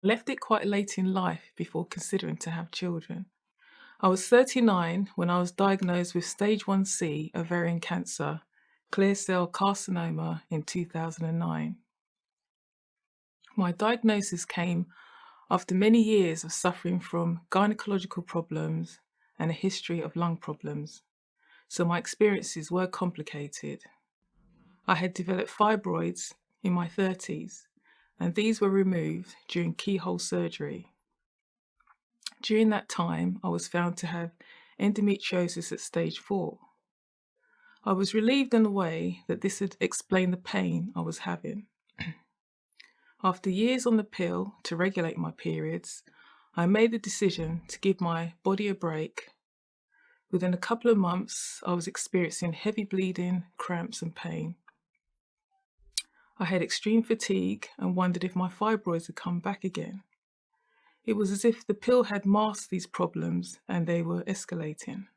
Left it quite late in life before considering to have children. I was 39 when I was diagnosed with stage 1C ovarian cancer, clear cell carcinoma in 2009. My diagnosis came after many years of suffering from gynecological problems and a history of lung problems, so my experiences were complicated. I had developed fibroids in my 30s, and these were removed during keyhole surgery. During that time, I was found to have endometriosis at stage 4. I was relieved in a way that this had explained the pain I was having. After years on the pill to regulate my periods, I made the decision to give my body a break. Within a couple of months, I was experiencing heavy bleeding, cramps, and pain. I had extreme fatigue and wondered if my fibroids had come back again. It was as if the pill had masked these problems and they were escalating.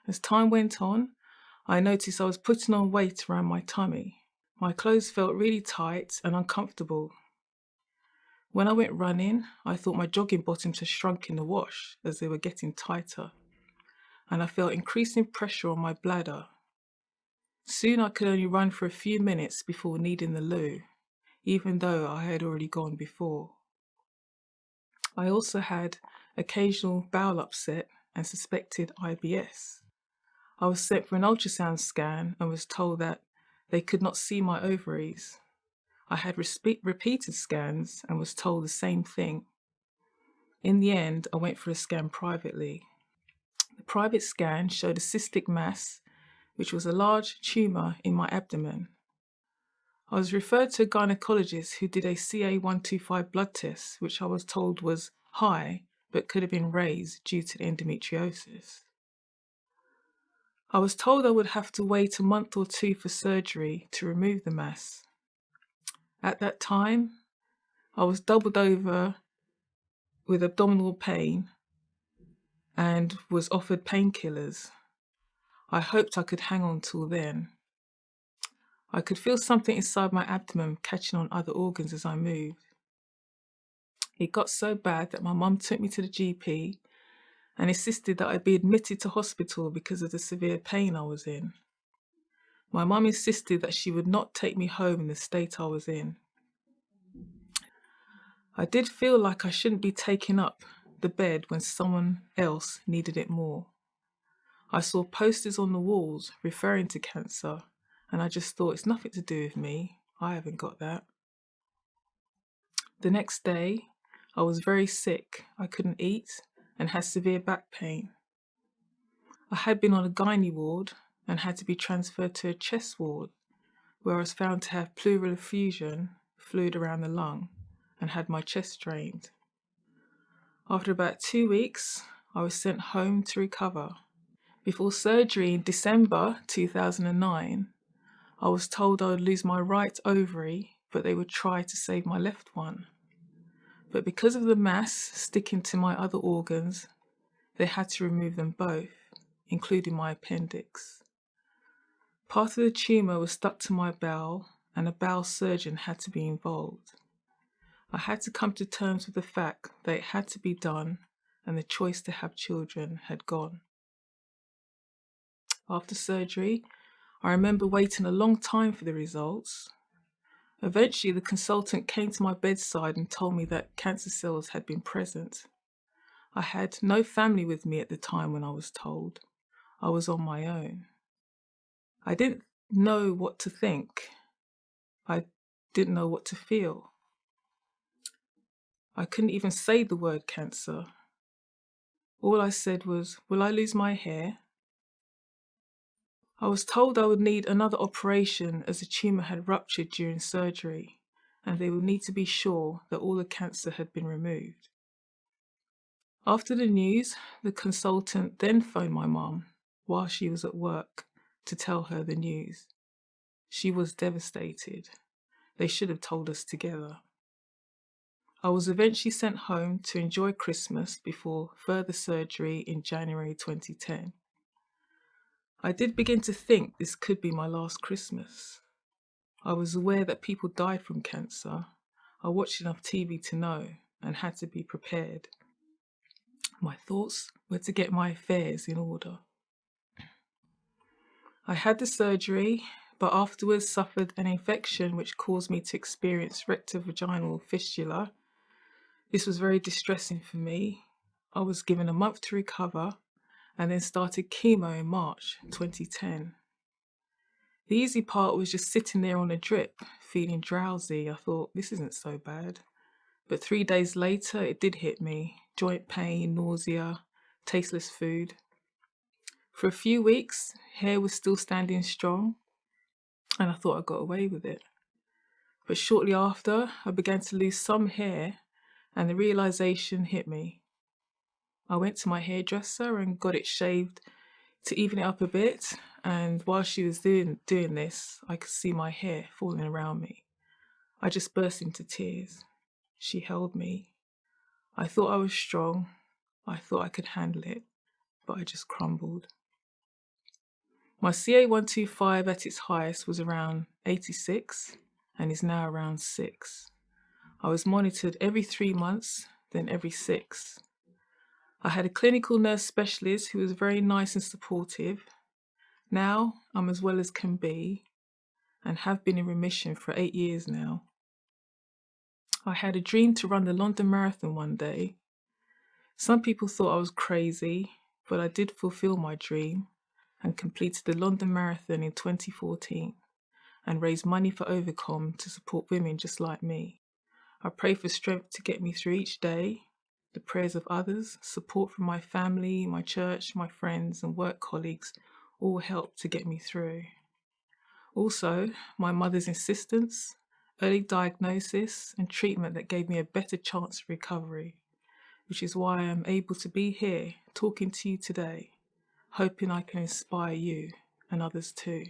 As time went on, I noticed I was putting on weight around my tummy. My clothes felt really tight and uncomfortable. When I went running, I thought my jogging bottoms had shrunk in the wash as they were getting tighter, and I felt increasing pressure on my bladder. Soon I could only run for a few minutes before needing the loo, even though I had already gone before. I also had occasional bowel upset and suspected IBS. I was sent for an ultrasound scan and was told that they could not see my ovaries. I had repeated scans and was told the same thing. In the end, I went for a scan privately. The private scan showed a cystic mass, which was a large tumour in my abdomen. I was referred to a gynecologist who did a CA125 blood test, which I was told was high but could have been raised due to endometriosis. I was told I would have to wait a month or two for surgery to remove the mass. At that time, I was doubled over with abdominal pain and was offered painkillers. I hoped I could hang on till then. I could feel something inside my abdomen catching on other organs as I moved. It got so bad that my mum took me to the GP and insisted that I be admitted to hospital because of the severe pain I was in. My mum insisted that she would not take me home in the state I was in. I did feel like I shouldn't be taking up the bed when someone else needed it more. I saw posters on the walls referring to cancer, and I just thought it's nothing to do with me. I haven't got that. The next day, I was very sick. I couldn't eat and had severe back pain. I had been on a gynae ward and had to be transferred to a chest ward, where I was found to have pleural effusion, fluid around the lung, and had my chest drained. After about 2 weeks, I was sent home to recover. Before surgery in December 2009, I was told I would lose my right ovary, but they would try to save my left one. But because of the mass sticking to my other organs, they had to remove them both, including my appendix. Part of the tumour was stuck to my bowel, and a bowel surgeon had to be involved. I had to come to terms with the fact that it had to be done, and the choice to have children had gone. After surgery, I remember waiting a long time for the results. Eventually, the consultant came to my bedside and told me that cancer cells had been present. I had no family with me at the time when I was told. I was on my own. I didn't know what to think. I didn't know what to feel. I couldn't even say the word cancer. All I said was, "Will I lose my hair?" I was told I would need another operation as the tumour had ruptured during surgery, and they would need to be sure that all the cancer had been removed. After the news, the consultant then phoned my mum while she was at work to tell her the news. She was devastated. They should have told us together. I was eventually sent home to enjoy Christmas before further surgery in January 2010. I did begin to think this could be my last Christmas. I was aware that people died from cancer. I watched enough TV to know, and had to be prepared. My thoughts were to get my affairs in order. I had the surgery, but afterwards suffered an infection which caused me to experience rectovaginal fistula. This was very distressing for me. I was given a month to recover and then started chemo in March 2010. The easy part was just sitting there on a drip, feeling drowsy. I thought, this isn't so bad. But 3 days later, it did hit me. Joint pain, nausea, tasteless food. For a few weeks, hair was still standing strong, and I thought I got away with it. But shortly after, I began to lose some hair, and the realization hit me. I went to my hairdresser and got it shaved to even it up a bit, and while she was doing this, I could see my hair falling around me. I just burst into tears. She held me. I thought I was strong. I thought I could handle it, but I just crumbled. My CA125 at its highest was around 86 and is now around 6. I was monitored every 3 months, then every 6. I had a clinical nurse specialist who was very nice and supportive. Now I'm as well as can be and have been in remission for 8 years now. I had a dream to run the London Marathon one day. Some people thought I was crazy, but I did fulfill my dream and completed the London Marathon in 2014 and raised money for Ovacome to support women just like me. I pray for strength to get me through each day, the prayers of others, support from my family, my church, my friends and work colleagues all help to get me through. Also, my mother's insistence, early diagnosis and treatment that gave me a better chance of recovery, which is why I am able to be here talking to you today, hoping I can inspire you and others too.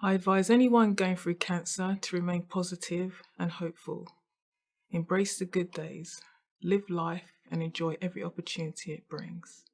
I advise anyone going through cancer to remain positive and hopeful. Embrace the good days, live life and enjoy every opportunity it brings.